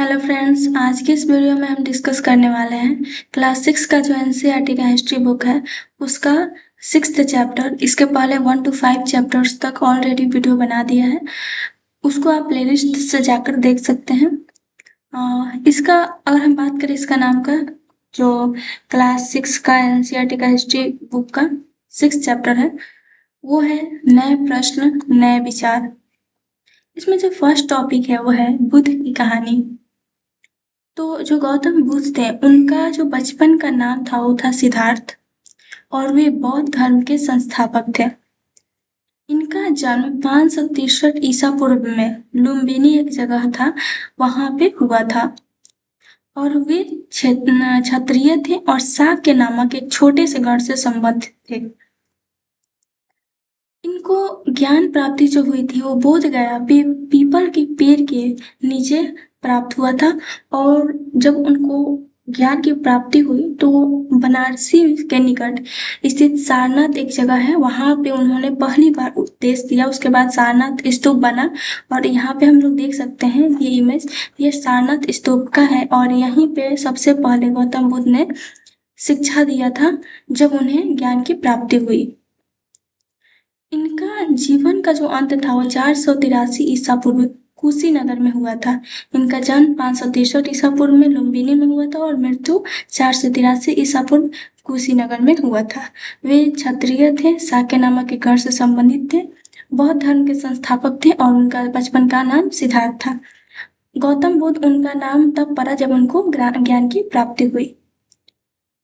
Hello friends, आज के इस वीडियो में हम डिस्कस करने वाले हैं क्लास 6 का जो एनसीईआरटी का हिस्ट्री बुक है उसका 6th चैप्टर। इसके पहले 1 to 5 चैप्टर्स तक ऑलरेडी वीडियो बना दिया है, उसको आप प्लेलिस्ट से जाकर देख सकते हैं। इसका अगर हम बात करें इसका नाम का, जो क्लास 6 का एनसीईआरटी का हिस्ट्री बुक का 6th चैप्टर है वो है नए प्रश्न नए विचार। इसमें जो फर्स्ट टॉपिक है वो है बुद्ध की कहानी। तो जो गौतम बुद्ध थे उनका जो बचपन का नाम था वो था सिद्धार्थ, और वे बौद्ध धर्म के संस्थापक थे। इनका जन्म 563 ईसा पूर्व में लुम्बिनी एक जगह था वहां पे हुआ था, और वे क्षत्रिय थे और शाक्य नामक एक छोटे से गण से संबंधित थे। इनको ज्ञान प्राप्ति जो हुई थी वो बोध गया पीपल के पेड़ के नीचे प्राप्त हुआ था। और जब उनको ज्ञान की प्राप्ति हुई तो बनारसी के निकट स्थित सारनाथ एक जगह है, वहां पे उन्होंने पहली बार उपदेश दिया। उसके बाद सारनाथ स्तूप बना, और यहाँ पे हम लोग देख सकते हैं ये इमेज, ये सारनाथ स्तूप का है। और यहीं पे सबसे पहले गौतम बुद्ध ने शिक्षा दिया था जब उन्हें ज्ञान की प्राप्ति हुई। इनका जीवन का जो अंत था वो 483 ईसा पूर्व कुशीनगर में हुआ था। इनका जन्म 563 ईसा पूर्व में लुम्बिनी में हुआ था और मृत्यु 483 ईसा पूर्व कुशीनगर में हुआ था। वे क्षत्रिय थे, शाक्य नामक एक गण से संबंधित थे, बौद्ध धर्म के संस्थापक थे, और उनका बचपन का नाम सिद्धार्थ था। गौतम बुद्ध उनका नाम तब पड़ा जब उनको ज्ञान की प्राप्ति हुई।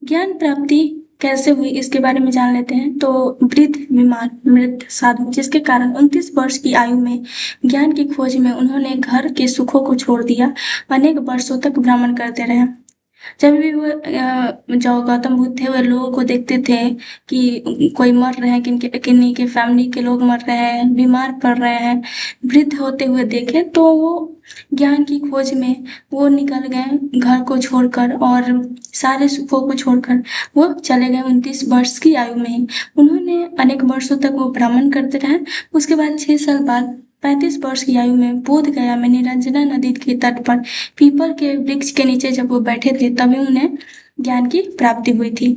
ज्ञान प्राप्ति कैसे हुई इसके बारे में जान लेते हैं। तो वृद्ध बीमार मृत साधु, जिसके कारण 29 वर्ष की आयु में ज्ञान की खोज में उन्होंने घर के सुखों को छोड़ दिया, अनेक वर्षों तक भ्रमण करते रहे। जब भी वो जो गौतम बुद्ध थे वह लोगों को देखते थे कि कोई मर रहे हैं, किन्हीं के फैमिली के लोग मर रहे हैं, बीमार पड़ रहे हैं, वृद्ध होते हुए देखे, तो वो ज्ञान की खोज में वो निकल गए घर को छोड़कर, और सारे सुखों को छोड़कर वो चले गए 29 वर्ष की आयु में ही। उन्होंने अनेक वर्षों तक वो भ्रमण करते रहे। उसके बाद 6 साल बाद 35 वर्ष की आयु में बोध गया में निरंजना नदी के तट पर पीपल के वृक्ष के नीचे जब वो बैठे थे तभी उन्हें ज्ञान की प्राप्ति हुई थी।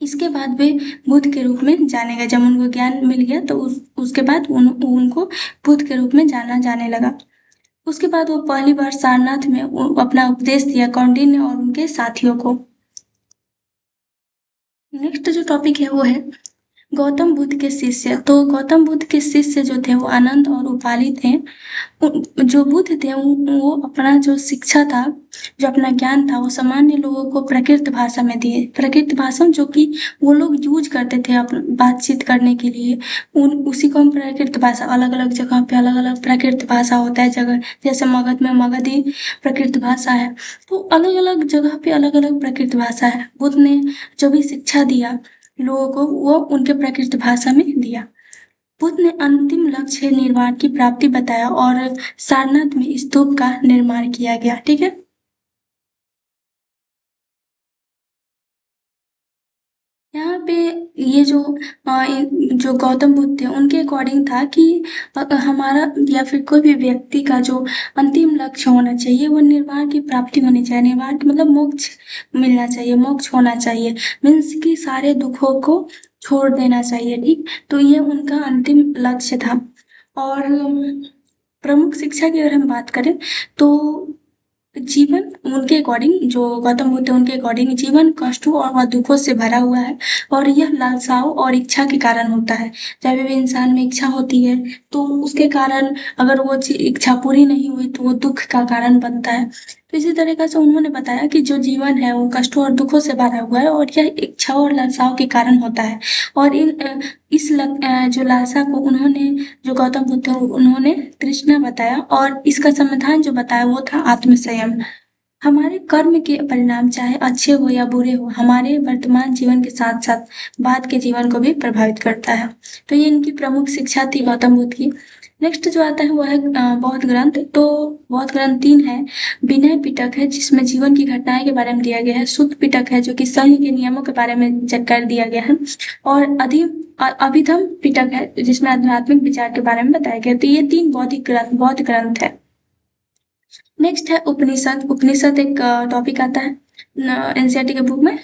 इसके बाद वे बुद्ध के रूप में जाने गए। जब उनको ज्ञान मिल गया तो उसके बाद उनको बुद्ध के रूप में जाना जाने लगा। उसके बाद वो पहली बार सारनाथ में अपना उपदेश दिया कौंडिन्य और उनके साथियों को। नेक्स्ट जो टॉपिक है वो है गौतम बुद्ध के शिष्य। तो गौतम बुद्ध के शिष्य जो थे वो आनंद और उपाली थे। जो बुद्ध थे वो अपना जो शिक्षा था, जो अपना ज्ञान था, वो सामान्य लोगों को प्राकृत भाषा में दिए। प्राकृत भाषा जो कि वो लोग यूज करते थे बातचीत करने के लिए, उसी को हम प्राकृत भाषा, अलग अलग जगह पे अलग अलग प्राकृत भाषा होता है। जगह जैसे मगध में मगधी प्राकृत भाषा है, तो अलग अलग जगह पे अलग अलग प्राकृत भाषा है। बुद्ध ने जो भी शिक्षा दिया लोगों को वो उनके प्राकृत भाषा में दिया। बुद्ध ने अंतिम लक्ष्य निर्वाण की प्राप्ति बताया और सारनाथ में स्तूप का निर्माण किया गया। ठीक है, यहाँ पे ये जो गौतम बुद्ध थे उनके अकॉर्डिंग था कि हमारा या फिर कोई भी व्यक्ति का जो अंतिम लक्ष्य होना चाहिए वो निर्वाण की प्राप्ति होनी चाहिए। निर्वाण मतलब मोक्ष मिलना चाहिए, मोक्ष होना चाहिए, मीन्स कि सारे दुखों को छोड़ देना चाहिए। ठीक, तो ये उनका अंतिम लक्ष्य था। और प्रमुख शिक्षा की अगर हम बात करें तो जीवन उनके अकॉर्डिंग, जो गौतम बुद्ध उनके अकॉर्डिंग, जीवन कष्टों और दुखों से भरा हुआ है, और यह लालसाओं और इच्छा के कारण होता है। जब भी इंसान में इच्छा होती है तो उसके कारण अगर वो इच्छा पूरी नहीं हुई तो वो दुख का कारण बनता है। तो इसी तरीके से उन्होंने बताया कि जो जीवन है वो कष्टों और दुखों से भरा हुआ है, और यह इच्छाओं और लालसाओं के कारण होता है। और जो लालसा को उन्होंने, जो गौतम बुद्ध थे उन्होंने तृष्णा बताया, और इसका समाधान जो बताया वो था आत्मसंयम। हमारे कर्म के परिणाम चाहे अच्छे हो या बुरे हो, हमारे वर्तमान जीवन के साथ साथ बाद के जीवन को भी प्रभावित करता है। तो ये इनकी प्रमुख शिक्षा थी गौतम बुद्ध की। नेक्स्ट जो आता है वो है बौद्ध ग्रंथ। तो बौद्ध ग्रंथ 3 है। विनय पिटक है जिसमें जीवन की घटनाएं के बारे में दिया गया है। सुत्त पिटक है जो कि सही के नियमों के बारे में जानकारी दिया गया है। और अभिधम पिटक है जिसमें आध्यात्मिक विचार के बारे में बताया गया। तो ये 3 बौद्ध ग्रंथ है। नेक्स्ट है उपनिषद। उपनिषद एक टॉपिक आता है एनसीईआरटी के बुक में,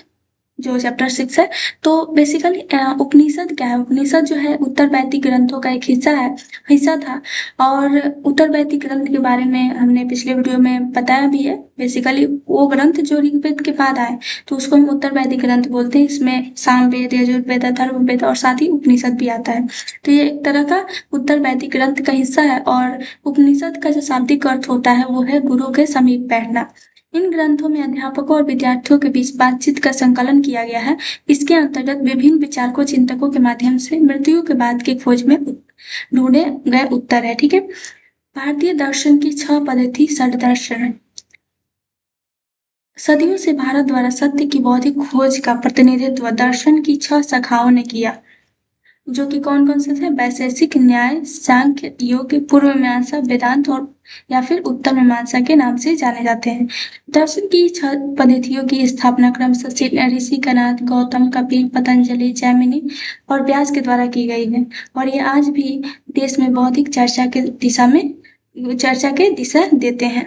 जो चैप्टर 6 है। तो बेसिकली उपनिषद क्या है? उपनिषद जो है उत्तर वैदिक ग्रंथों का एक हिस्सा था। और उत्तर वैदिक ग्रंथ के बारे में हमने पिछले वीडियो में बताया भी है। बेसिकली वो ग्रंथ जो ऋग्वेद के बाद आए, तो उसको हम उत्तर वैदिक ग्रंथ बोलते हैं। इसमें सामवेद, यजुर्वेद, अथर्ववेद और साथ ही उपनिषद भी आता है। तो ये एक तरह का उत्तर वैदिक ग्रंथ का हिस्सा है। और उपनिषद का जो शाब्दिक अर्थ होता है वो है गुरु के समीप बैठना। इन ग्रंथों में अध्यापकों और विद्यार्थियों के बीच बातचीत का संकलन किया गया है। इसके अंतर्गत विभिन्न विचारकों, चिंतकों के माध्यम से मृत्यु के बाद की खोज में ढूंढे गए उत्तर है। ठीक है। भारतीय दर्शन की 6 पद्धति षड्दर्शन। सदियों से भारत द्वारा सत्य की बौद्धिक खोज का प्रतिनिधित्व दर्शन की 6 शाखाओं ने किया, जो कि कौन कौन से थे? वैशेषिक, न्याय, सांख्य, योग, पूर्व मीमांसा, वेदांत और या फिर उत्तर मीमांसा के नाम से जाने जाते हैं। दर्शन की 6 पद्धतियों की स्थापना क्रमशः ऋषि कनाद, गौतम, कपिल, पतंजलि, जैमिनी और व्यास के द्वारा की गई है। और ये आज भी देश में बौद्धिक चर्चा के दिशा देते हैं।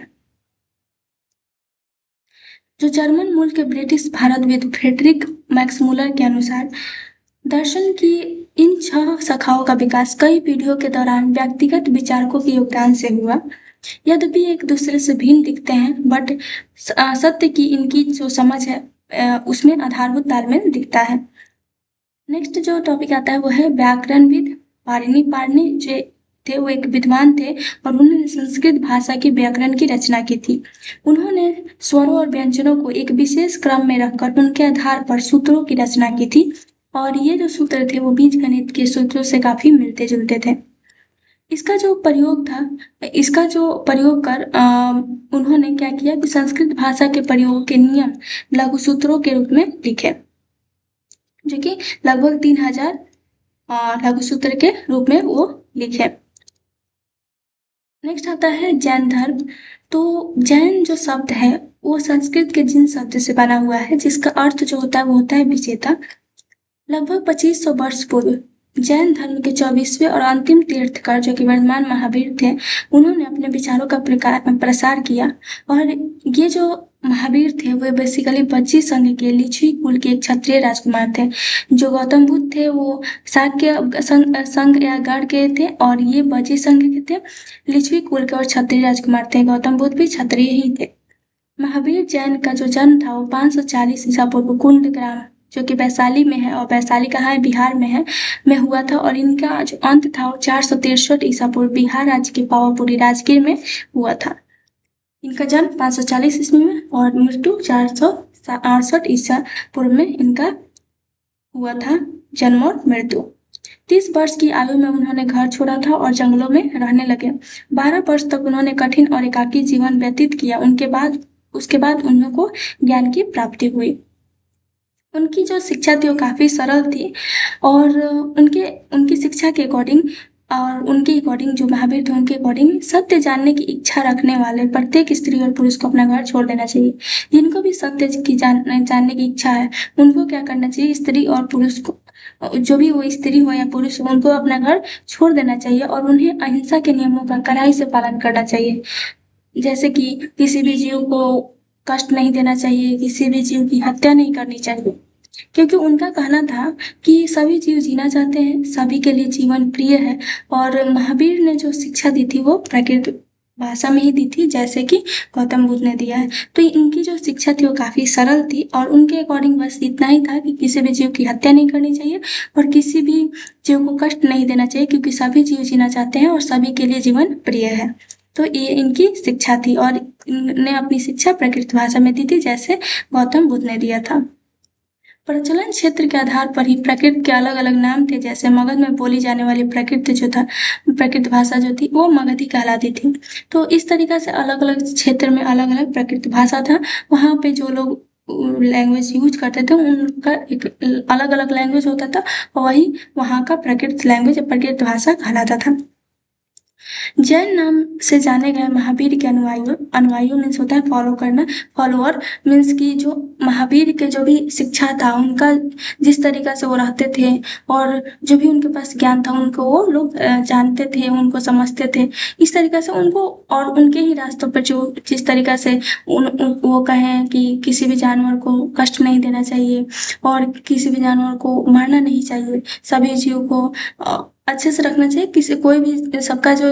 जो जर्मन मूल के ब्रिटिश भारतविद फ्रेडरिक मैक्समूलर के अनुसार दर्शन की इन 6 शाखाओं का विकास कई पीढ़ियों के दौरान व्यक्तिगत विचारकों के योगदान से हुआ। यद्यपि एक दूसरे से भिन्न दिखते हैं, बट सत्य की इनकी जो समझ है उसमें आधारभूत तालमेल दिखता है। नेक्स्ट जो टॉपिक आता है वो है व्याकरणविद पाणिनि। पाणिनि जो थे वो एक विद्वान थे और उन्होंने संस्कृत भाषा की व्याकरण की रचना की थी। उन्होंने स्वरों और व्यंजनों को एक विशेष क्रम में रखकर उनके आधार पर सूत्रों की रचना की थी। और ये जो सूत्र थे वो बीज गणित के सूत्रों से काफी मिलते जुलते थे। इसका जो प्रयोग कर उन्होंने क्या किया कि संस्कृत भाषा के प्रयोग के नियम लघु सूत्रों के रूप में लिखे, जो कि लगभग 3000 लघु सूत्र के रूप में वो लिखे। नेक्स्ट आता है जैन धर्म। तो जैन जो शब्द है वो संस्कृत के जिन शब्द से बना हुआ है, जिसका अर्थ जो होता है वो होता है विजेता। लगभग 2500 वर्ष पूर्व जैन धर्म के 24वें और अंतिम तीर्थकर, जो कि वर्तमान महावीर थे, उन्होंने अपने विचारों का प्रसार किया। और ये जो महावीर थे वो बेसिकली बज्जी संघ के लिच्छवी कुल के एक क्षत्रिय राजकुमार थे। जो गौतम बुद्ध थे वो शाक्य संघ या गढ़ के थे, और ये बज्जी संघ के थे, लिच्छवी कुल के और क्षत्रिय राजकुमार थे। गौतम बुद्ध भी क्षत्रिय ही थे। महावीर जैन का जो जन्म था वो 540 ईसा पूर्व कुंडग्राम, जो कि वैशाली में है, और वैशाली कहाँ है? बिहार में है, में हुआ था। और इनका जो अंत था वो 463 ईसा पूर्व बिहार राज्य के पावापुरी राजगीर में हुआ था। इनका जन्म 540 ईस्वी में और मृत्यु 468 ईसा पूर्व में इनका हुआ था, जन्म और मृत्यु। 30 वर्ष की आयु में उन्होंने घर छोड़ा था और जंगलों में रहने लगे। 12 वर्ष तक उन्होंने कठिन और एकाकी जीवन व्यतीत किया। उसके बाद उनको ज्ञान की प्राप्ति हुई। उनकी जो शिक्षा थी वो काफ़ी सरल थी, और उनकी शिक्षा के अकॉर्डिंग और उनके अकॉर्डिंग, जो महावीर थे उनके अकॉर्डिंग, सत्य जानने की इच्छा रखने वाले प्रत्येक स्त्री और पुरुष को अपना घर छोड़ देना चाहिए। जिनको भी सत्य की जानने की इच्छा है उनको क्या करना चाहिए? स्त्री और पुरुष को, जो भी वो स्त्री हो या पुरुष हो, उनको अपना घर छोड़ देना चाहिए और उन्हें अहिंसा के नियमों का कड़ाई से पालन करना चाहिए। जैसे कि किसी भी जीव को कष्ट नहीं देना चाहिए, किसी भी जीव की हत्या नहीं करनी चाहिए, क्योंकि उनका कहना था कि सभी जीव जीना चाहते हैं, सभी के लिए जीवन प्रिय है। और महावीर ने जो शिक्षा दी थी वो प्राकृत भाषा में ही दी थी, जैसे कि गौतम बुद्ध ने दिया है। तो इनकी जो शिक्षा थी वो काफ़ी सरल थी, और उनके अकॉर्डिंग बस इतना ही था कि किसी भी जीव की हत्या नहीं करनी चाहिए और किसी भी जीव को कष्ट नहीं देना चाहिए, क्योंकि सभी जीव जीना चाहते हैं और सभी के लिए जीवन प्रिय है। तो ये इनकी शिक्षा थी, और इन्होंने अपनी शिक्षा प्राकृत भाषा में दी थी, जैसे गौतम बुद्ध ने दिया था। प्रचलन क्षेत्र के आधार पर ही प्राकृत के अलग अलग नाम थे। जैसे मगध में बोली जाने वाली प्राकृत भाषा जो थी वो मगधी कहलाती थी। तो इस तरीका से अलग अलग क्षेत्र में अलग अलग प्राकृत भाषा था। वहाँ पे जो लोग लैंग्वेज यूज करते थे उनका एक अलग अलग लैंग्वेज होता था, और वही वहाँ का प्राकृत लैंग्वेज, प्राकृत भाषा कहलाता था। जैन नाम से जाने गए महावीर के अनुयायियों मीन्स होता है फॉलो करना, फॉलोअर मीन्स कि जो महावीर के जो भी शिक्षा था उनका, जिस तरीका से वो रहते थे और जो भी उनके पास ज्ञान था उनको वो लोग जानते थे, उनको समझते थे। इस तरीका से उनको और उनके ही रास्तों पर जो जिस तरीका से वो कहें कि किसी भी जानवर को कष्ट नहीं देना चाहिए और किसी भी जानवर को मारना नहीं चाहिए, सभी जीव को अच्छे से रखना चाहिए, किसी कोई भी सबका जो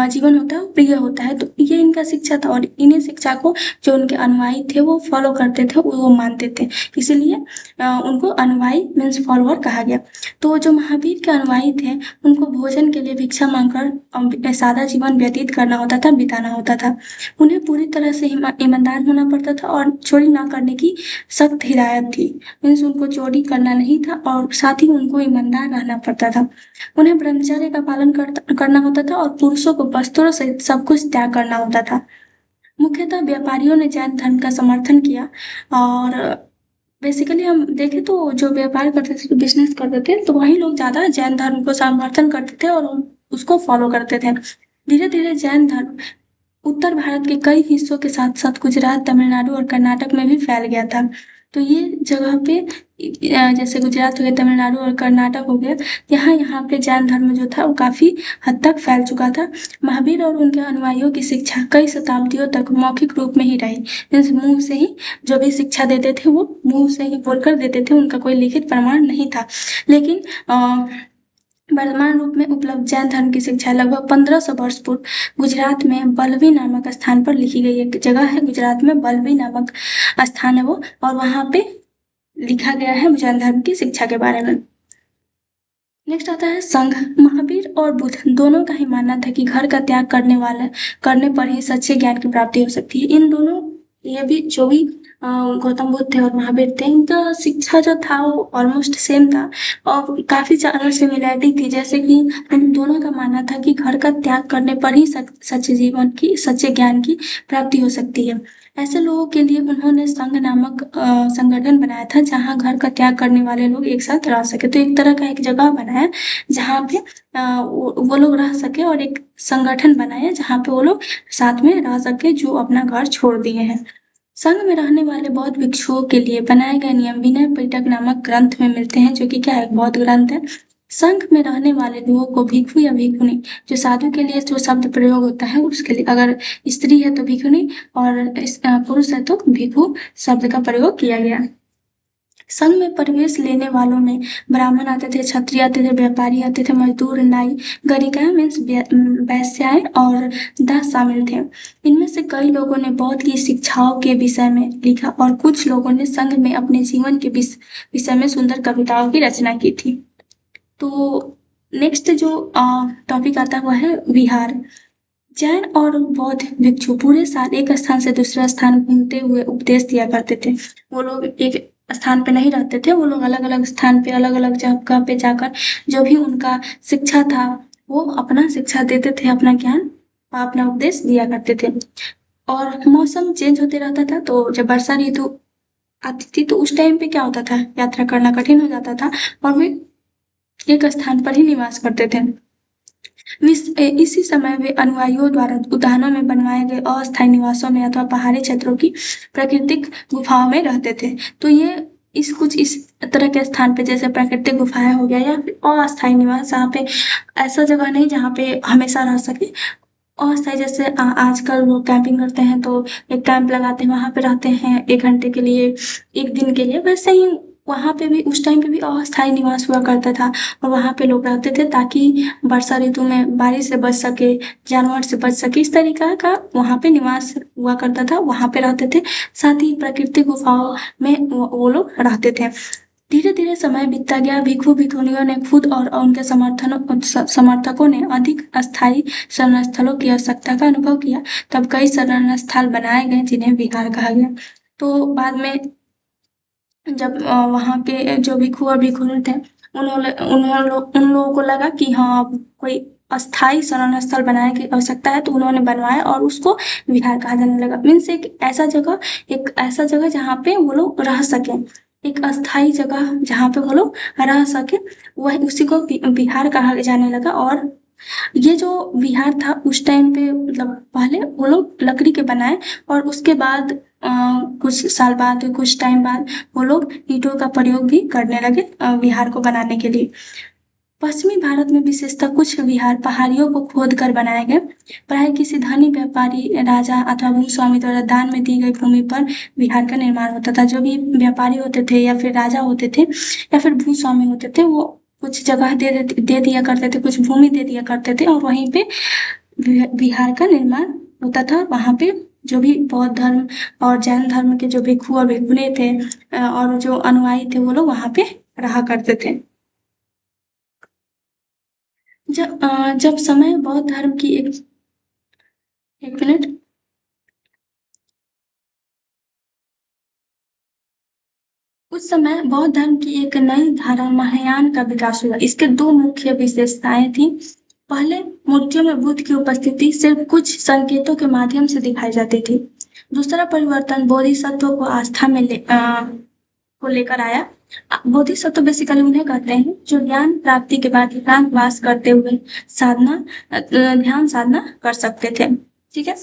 जीवन होता है वो प्रिय होता है। तो ये इनका शिक्षा था और इन्हीं शिक्षा को जो उनके अनुयायी थे वो फॉलो करते थे, वो मानते थे, इसीलिए उनको अनुयायी मीन्स फॉलोअर कहा गया। तो जो महावीर के अनुयायी थे उनको भोजन के लिए भिक्षा मांगकर सादा जीवन व्यतीत करना होता था, बिताना होता था। उन्हें पूरी तरह से ईमानदार होना पड़ता था और चोरी ना करने की सख्त हिदायत थी, मीन्स उनको चोरी करना नहीं था और साथ ही उनको ईमानदार रहना पड़ता था। उन्हें ब्रह्मचर्य का पालन करना होता था और पुरुषों को वस्त्रों सहित सब कुछ त्याग करना होता था। मुख्यतः व्यापारियों ने जैन धर्म का समर्थन किया और बेसिकली हम देखें तो जो व्यापार करते थे, बिजनेस करते थे, तो वही लोग ज्यादा जैन धर्म को समर्थन करते थे और उसको फॉलो करते थे। धीरे धीरे जैन धर्म उत्तर भारत के कई हिस्सों के साथ साथ गुजरात, तमिलनाडु और कर्नाटक में भी फैल गया था। तो ये जगह पे जैसे गुजरात हो गया, तमिलनाडु और कर्नाटक हो गया, यहाँ यहाँ पे जैन धर्म जो था वो काफी हद तक फैल चुका था। महावीर और उनके अनुयायियों की शिक्षा कई शताब्दियों तक मौखिक रूप में ही रही, मीन्स मुंह से ही जो भी शिक्षा देते थे वो मुंह से ही बोलकर देते थे, उनका कोई लिखित प्रमाण नहीं था। लेकिन वर्तमान रूप में उपलब्ध जैन धर्म की शिक्षा लगभग 1500 वर्ष पूर्व गुजरात में बल्लवी नामक स्थान पर लिखी गई। एक जगह है गुजरात में, बल्लवी नामक स्थान है वो, और वहां पे लिखा गया है जैन धर्म की शिक्षा के बारे में। नेक्स्ट आता है संघ। महावीर और बुद्ध दोनों का ही मानना था कि घर का त्याग करने पर ही सच्चे ज्ञान की प्राप्ति हो सकती है। इन दोनों, ये भी जो भी गौतम बुद्ध थे और महावीर थे, इनका शिक्षा जो था वो ऑलमोस्ट सेम था और काफी ज्यादा सिमिलैरिटी थी। जैसे कि इन दोनों का मानना था कि घर का त्याग करने पर ही सच्चे जीवन की, सच्चे ज्ञान की प्राप्ति हो सकती है। ऐसे लोगों के लिए उन्होंने संघ नामक संगठन बनाया था जहां घर का त्याग करने वाले लोग एक साथ रह सके। तो एक तरह का एक जगह बनाया जहाँ पे वो लोग रह सके और एक संगठन बनाया जहाँ पे वो लोग साथ में रह सके जो अपना घर छोड़ दिए हैं। संघ में रहने वाले बौद्ध भिक्षुओं के लिए बनाए गए नियम विनय पिटक नामक ग्रंथ में मिलते हैं, जो कि क्या है, एक बौद्ध ग्रंथ है। संघ में रहने वाले लोगों को भिक्षु या भिक्षुनी, जो साधु के लिए जो शब्द प्रयोग होता है उसके लिए, अगर स्त्री है तो भिक्षुनी और पुरुष है तो भिक्षु शब्द का प्रयोग किया गया। संघ में प्रवेश लेने वालों में ब्राह्मण आते थे, क्षत्रिय आते थे, व्यापारी आते थे, मजदूर, नाई, गरिकाएं मीन्स वैश्याएं और दास शामिल थे। इनमें से कई लोगों ने बौद्ध की शिक्षाओं के विषय में लिखा और कुछ लोगों ने संघ में अपने जीवन के विषय में सुंदर कविताओं की रचना की थी। तो नेक्स्ट जो टॉपिक आता हुआ है विहार। जैन और बौद्ध भिक्षु पूरे साल एक स्थान से दूसरा स्थान घूमते हुए उपदेश दिया करते थे। वो लोग एक स्थान पे नहीं रहते थे, वो लोग अलग अलग स्थान पे, अलग अलग जगह पे जाकर जो भी उनका शिक्षा था वो अपना शिक्षा देते थे, अपना ज्ञान, अपना उपदेश दिया करते थे। और मौसम चेंज होते रहता था, तो जब वर्षा ऋतु आती थी तो उस टाइम पे क्या होता था, यात्रा करना कठिन हो जाता था और वे एक स्थान पर ही निवास करते थे। इसी समय वे अनुयायियों द्वारा उद्यानों में बनवाए गए अस्थायी निवासों में अथवा पहाड़ी क्षेत्रों की प्राकृतिक गुफाओं में रहते थे। तो ये इस तरह के स्थान पे जैसे प्राकृतिक गुफाएं हो गया या फिर अस्थायी निवास, जहाँ पे ऐसा जगह नहीं जहाँ पे हमेशा रह सके, अस्थायी जैसे आजकल लोग कैंपिंग करते हैं तो एक कैंप लगाते हैं, वहां पे रहते हैं 1 घंटे के लिए, 1 दिन के लिए, वैसे ही वहां पे भी उस टाइम पे भी अस्थायी निवास हुआ करता था और वहां पे लोग रहते थे ताकि वर्षा ऋतु में बारिश से बच सके, जानवर से बच सके, इस तरीका का वहां पे निवास हुआ करता था, वहां पे रहते थे। साथ ही प्राकृतिक गुफाओं में वो लोग रहते थे। धीरे धीरे समय बीतता गया, भिक्षु भिक्षुणियों ने खुद और उनके समर्थकों ने अधिक अस्थायी शरण स्थलों की आवश्यकता का अनुभव किया। तब कई शरण स्थल बनाए गए जिन्हें विहार कहा गया। तो बाद में जब वहाँ के जो भिक्षु और भिक्षुणी थे उन लोगों को लगा कि हाँ अब कोई अस्थायी शरण स्थल बनाने की आवश्यकता है, तो उन्होंने बनवाया और उसको विहार कहा जाने लगा। मीन्स एक ऐसा जगह जहाँ पे वो लोग रह सके, एक अस्थायी जगह जहाँ पे वो लोग रह सके, वह उसी को विहार कहा जाने लगा। और ये जो विहार था उस टाइम पे मतलब पहले वो लोग लकड़ी के बनाए और उसके बाद कुछ साल बाद कुछ टाइम बाद वो लोग ईंटों का प्रयोग भी करने लगे विहार को बनाने के लिए। पश्चिमी भारत में विशेषतः कुछ विहार पहाड़ियों को खोद कर बनाए गए। प्राय किसी धनी व्यापारी राजा अथवा भूस्वामी द्वारा दान में दी गई भूमि पर विहार का निर्माण होता था। जो भी व्यापारी होते थे या फिर राजा होते थे या फिर भूस्वामी होते थे वो कुछ जगह दे दिया करते थे, कुछ भूमि दे दिया करते थे और वहीं पे विहार का निर्माण होता था। वहां पे जो भी बौद्ध धर्म और जैन धर्म के जो भिक्षु और भिक्षुणी थे और जो अनुयायी थे वो लोग वहां पे रहा करते थे। जब समय बौद्ध धर्म की एक मिनट। उस समय बौद्ध धर्म की एक नई धारा महायान का विकास हुआ। इसके दो मुख्य विशेषताएं थी। पहले, मूर्तियों में बुद्ध की उपस्थिति सिर्फ कुछ संकेतों के माध्यम से दिखाई जाती थी। दूसरा परिवर्तन बोधिसत्व को आस्था में को लेकर आया। बोधिसत्व बेसिकली उन्हें कहते हैं जो ज्ञान प्राप्ति के बाद एकांतवास करते हुए ध्यान साधना कर सकते थे। ठीक है।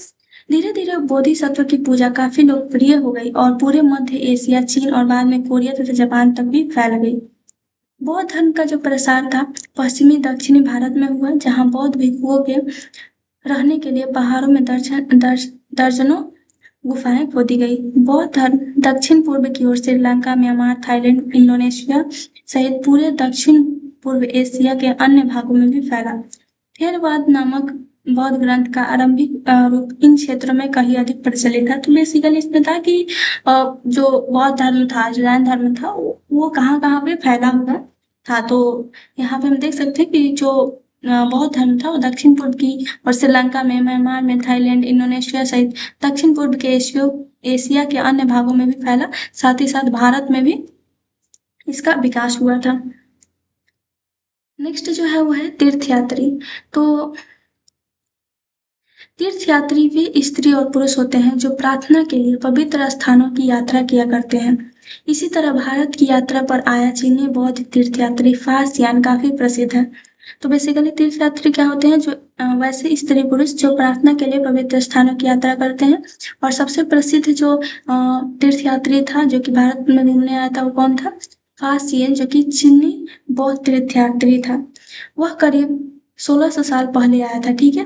धीरे धीरे बोधिसत्व की पूजा काफी लोकप्रिय हो गई और पूरे मध्य एशिया, चीन और बाद में कोरिया तथा जापान तक भी फैल गई। बौद्ध धर्म का जो प्रसार था पश्चिमी दक्षिणी भारत में हुआ, जहां बौद्ध भिक्षुओं के रहने के लिए पहाड़ों में दर्जनों गुफाएं खोदी गई। बौद्ध धर्म दक्षिण पूर्व की ओर श्रीलंका, म्यांमार, थाईलैंड, इंडोनेशिया सहित पूरे दक्षिण पूर्व एशिया के अन्य भागों में भी फैला। थेरवाद नामक बौद्ध ग्रंथ का आरंभिक रूप इन क्षेत्रों में कहीं अधिक प्रचलित था। तो बेसिकली इसमें था कि जो बौद्ध धर्म था, जो जैन धर्म था, वो कहाँ कहाँ पे फैला हुआ था। तो यहाँ पे हम देख सकते हैं कि जो बौद्ध धर्म था वो दक्षिण पूर्व की और श्रीलंका में, म्यांमार में, थाईलैंड, इंडोनेशिया सहित दक्षिण पूर्व के एशिया के अन्य भागों में भी फैला। साथ ही साथ भारत में भी इसका विकास हुआ था। नेक्स्ट जो है वो है तीर्थयात्री। तो तीर्थयात्री वे स्त्री और पुरुष होते हैं जो प्रार्थना के लिए पवित्र स्थानों की यात्रा किया करते हैं। इसी तरह भारत की यात्रा पर आया चीनी बौद्ध तीर्थयात्री फासियान काफी प्रसिद्ध है। तो बेसिकली तीर्थयात्री क्या होते हैं, जो वैसे स्त्री पुरुष जो प्रार्थना के लिए पवित्र स्थानों की यात्रा करते हैं। और सबसे प्रसिद्ध जो तीर्थयात्री था जो कि भारत में घूमने आया था वो कौन था? फासियन, जो कि चीनी बौद्ध तीर्थयात्री था। वह करीब 1600 साल पहले आया था। ठीक है।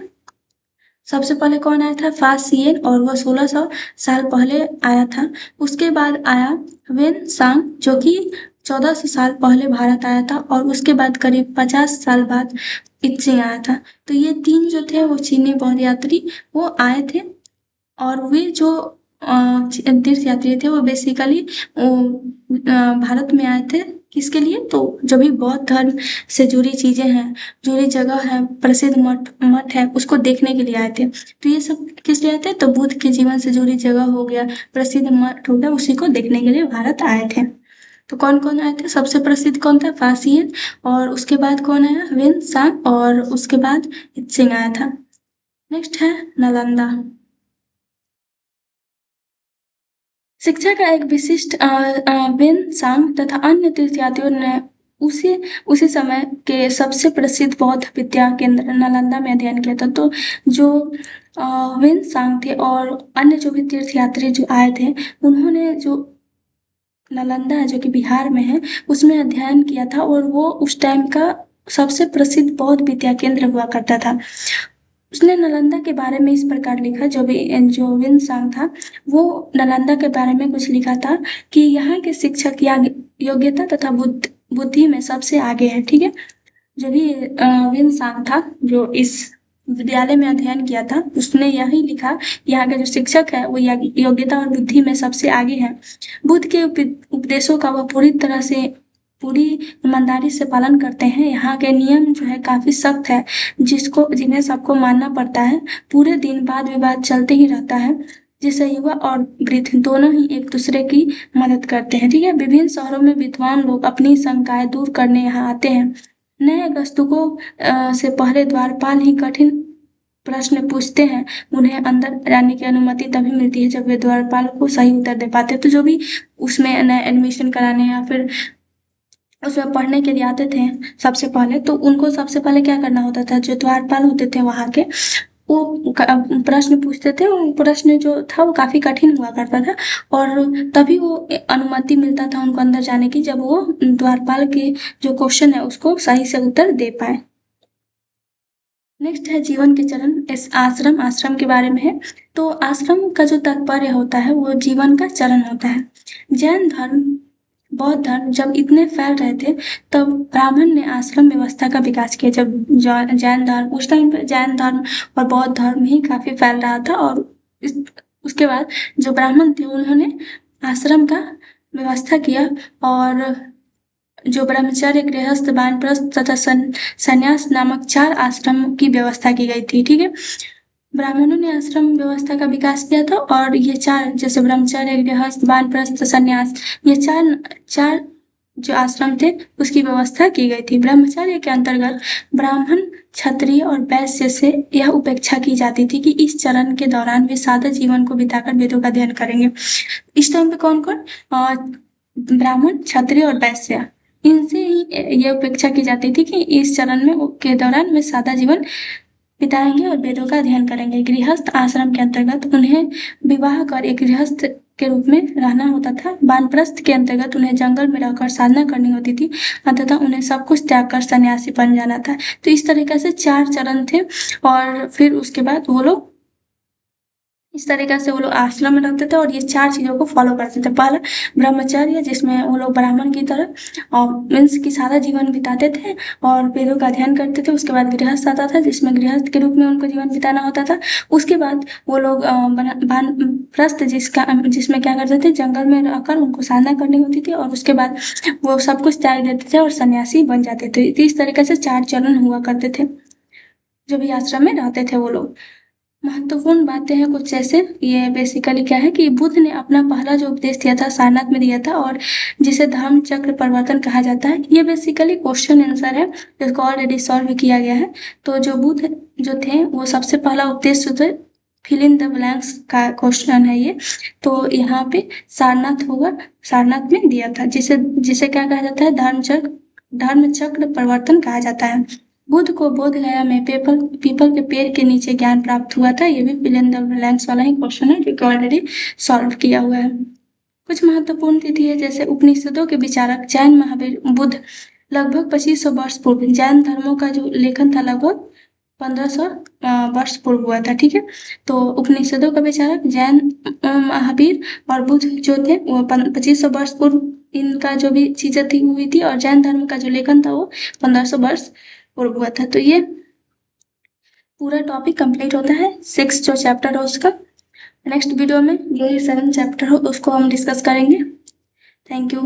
सबसे पहले कौन आया था? फासियन, और वह 1600 साल पहले आया था। उसके बाद आया वेन सांग जो कि 1400 साल पहले भारत आया था। और उसके बाद करीब 50 साल बाद इच्चिंग आया था। तो ये तीन जो थे वो चीनी बौद्ध यात्री वो आए थे। और वे जो तीर्थ यात्री थे वो बेसिकली भारत में आए थे। किसके लिए? तो जो भी बौद्ध धर्म से जुड़ी चीजें हैं, जुड़ी जगह है, प्रसिद्ध मठ है, उसको देखने के लिए आए थे। तो ये सब किस लिए आए थे? तो बुद्ध के जीवन से जुड़ी जगह हो गया, प्रसिद्ध मठ हो गया, उसी को देखने के लिए भारत आए थे। तो कौन कौन आए थे? सबसे प्रसिद्ध कौन था? फासियन। और उसके बाद कौन आया? Hiuen Tsang. और उसके बाद इत्सिंग आया था। नेक्स्ट है नालंदा। शिक्षा का एक विशिष्ट वेन सांग तथा अन्य तीर्थयात्रियों ने उसी उसी समय के सबसे प्रसिद्ध बौद्ध विद्या केंद्र नालंदा में अध्ययन किया था। तो जो वेन सांग थे और अन्य जो भी तीर्थयात्री जो आए थे उन्होंने जो नालंदा है जो कि बिहार में है उसमें अध्ययन किया था। और वो उस टाइम का सबसे प्रसिद्ध बौद्ध विद्या केंद्र हुआ करता था। उसने नालंदा के बारे में इस प्रकार लिखा, जो विन सांग था वो नालंदा के बारे में कुछ लिखा था कि यहाँ के शिक्षक योग्यता तथा बुद्धि में सबसे आगे है। ठीक है। जो भी विन सांग था जो इस विद्यालय में अध्ययन किया था उसने यही लिखा, यहाँ के जो शिक्षक है वो योग्यता और बुद्धि में सबसे आगे है। बुद्ध के उपदेशों का वह पूरी ईमानदारी से पालन करते हैं। यहाँ के नियम जो है काफी सख्त है, जिन्हें सबको मानना पड़ता है। पूरे दिन वाद विवाद चलते ही रहता है, जिससे युवा और वृद्ध दोनों ही एक दूसरे की मदद करते हैं। ठीक है। विभिन्न शहरों में विद्वान लोग अपनी शंकाएं दूर करने यहाँ आते हैं। नए गस्तुकों से पहले द्वारपाल ही कठिन प्रश्न पूछते हैं। उन्हें अंदर जाने की अनुमति तभी मिलती है जब वे द्वारपाल को सही उत्तर दे पाते हैं। तो जो भी उसमें नए एडमिशन कराने या फिर उसमें पढ़ने के लिए आते थे सबसे पहले, तो उनको सबसे पहले क्या करना होता था, जो द्वारपाल होते थे वहाँ के, वो प्रश्न पूछते थे। वो प्रश्न जो था वो काफ़ी कठिन हुआ करता था, और तभी वो अनुमति मिलता था उनको अंदर जाने की, जब वो द्वारपाल के जो क्वेश्चन है उसको सही से उत्तर दे पाए। नेक्स्ट है जीवन के चरण। इस आश्रम के बारे में है। तो आश्रम का जो तात्पर्य होता है वो जीवन का चरण होता है। जैन धर्म, बौद्ध धर्म जब इतने फैल रहे थे, तब ब्राह्मण ने आश्रम व्यवस्था का विकास किया। जब जैन धर्म, उस टाइम पे जैन धर्म और बौद्ध धर्म ही काफ़ी फैल रहा था, और उसके बाद जो ब्राह्मण थे उन्होंने आश्रम का व्यवस्था किया, और जो ब्रह्मचर्य, गृहस्थ, वानप्रस्थ तथा संन्यास नामक 4 आश्रम की व्यवस्था की गई थी। ठीक है, ब्राह्मणों ने आश्रम व्यवस्था का विकास किया था, और ये 4 जैसे ब्रह्मचर्य, गृहस्थ, वानप्रस्थ, संन्यास, ये चार जो आश्रम थे उसकी व्यवस्था की गई थी। ब्रह्मचर्य के अंतर्गत ब्राह्मण, क्षत्रिय और वैश्य से यह उपेक्षा की जाती थी कि इस चरण के दौरान वे सादा जीवन को बिताकर वेदों का अध्ययन करेंगे। इस टाइम पे कौन कौन, ब्राह्मण, क्षत्रिय और वैश्य, इनसे ही ये उपेक्षा की जाती थी कि इस चरण में के दौरान वे सादा जीवन बिताएंगे और वेदों का अध्ययन करेंगे। गृहस्थ आश्रम के अंतर्गत उन्हें विवाह कर एक गृहस्थ के रूप में रहना होता था। वानप्रस्थ के अंतर्गत उन्हें जंगल में रहकर साधना करनी होती थी, अतः उन्हें सब कुछ त्याग कर सन्यासी बन जाना था। तो इस तरीके से 4 चरण थे, और फिर उसके बाद वो लोग इस तरीके से वो लोग आश्रम में रहते थे, और ये 4 चीज़ों को फॉलो करते थे। पहला ब्रह्मचर्य, जिसमें वो लोग ब्राह्मण की तरह और मीन्स की सादा जीवन बिताते थे और वेदों का अध्ययन करते थे। उसके बाद गृहस्थ आता था, जिसमें गृहस्थ के रूप में उनको जीवन बिताना होता था। उसके बाद वो लोग वानप्रस्थ, जिसमें क्या करते थे, जंगल में रहकर उनको साधना करनी होती थी, और उसके बाद वो सब कुछ त्याग देते थे और सन्यासी बन जाते थे। तो इस तरीके से 4 चरण हुआ करते थे जो भी आश्रम में रहते थे वो लोग। महत्वपूर्ण बातें हैं कुछ जैसे, ये बेसिकली क्या है कि बुद्ध ने अपना पहला जो उपदेश दिया था सारनाथ में दिया था, और जिसे धर्म चक्र परिवर्तन कहा जाता है। ये बेसिकली क्वेश्चन आंसर है, जिसको ऑलरेडी सॉल्व किया गया है। तो जो बुद्ध जो थे वो सबसे पहला उपदेश जो थे, फिल इन द ब्लैंक्स का क्वेश्चन है ये। तो यहाँ पे सारनाथ होगा, सारनाथ में दिया था, जिसे जिसे क्या कहा जाता है, धर्म चक्र परिवर्तन कहा जाता है। बुद्ध को बोध गया में पीपल के पेड़ के नीचे ज्ञान प्राप्त हुआ था। ये भी फिल इन द ब्लैंक्स वाला ही क्वेश्चन है, जो कि ऑलरेडी सॉल्व किया हुआ है। कुछ महत्वपूर्ण तिथि है, जैसे उपनिषदों के विचारक जैन महावीर बुद्ध लगभग 2500 वर्ष पूर्व, जैन धर्मों का जो लेखन था लगभग 1500 वर्ष पूर्व हुआ था। ठीक है, तो उपनिषदों का विचारक जैन महावीर और बुद्ध जो थे वो 2500 वर्ष पूर्व इनका जो भी चीजें थी हुई थी, और जैन धर्म का जो लेखन था वो 1500 वर्ष पूर्व हुआ था। तो ये पूरा टॉपिक कंप्लीट होता है। 6 जो चैप्टर है उसका। नेक्स्ट वीडियो में जो ये 7 चैप्टर हो उसको हम डिस्कस करेंगे। Thank you.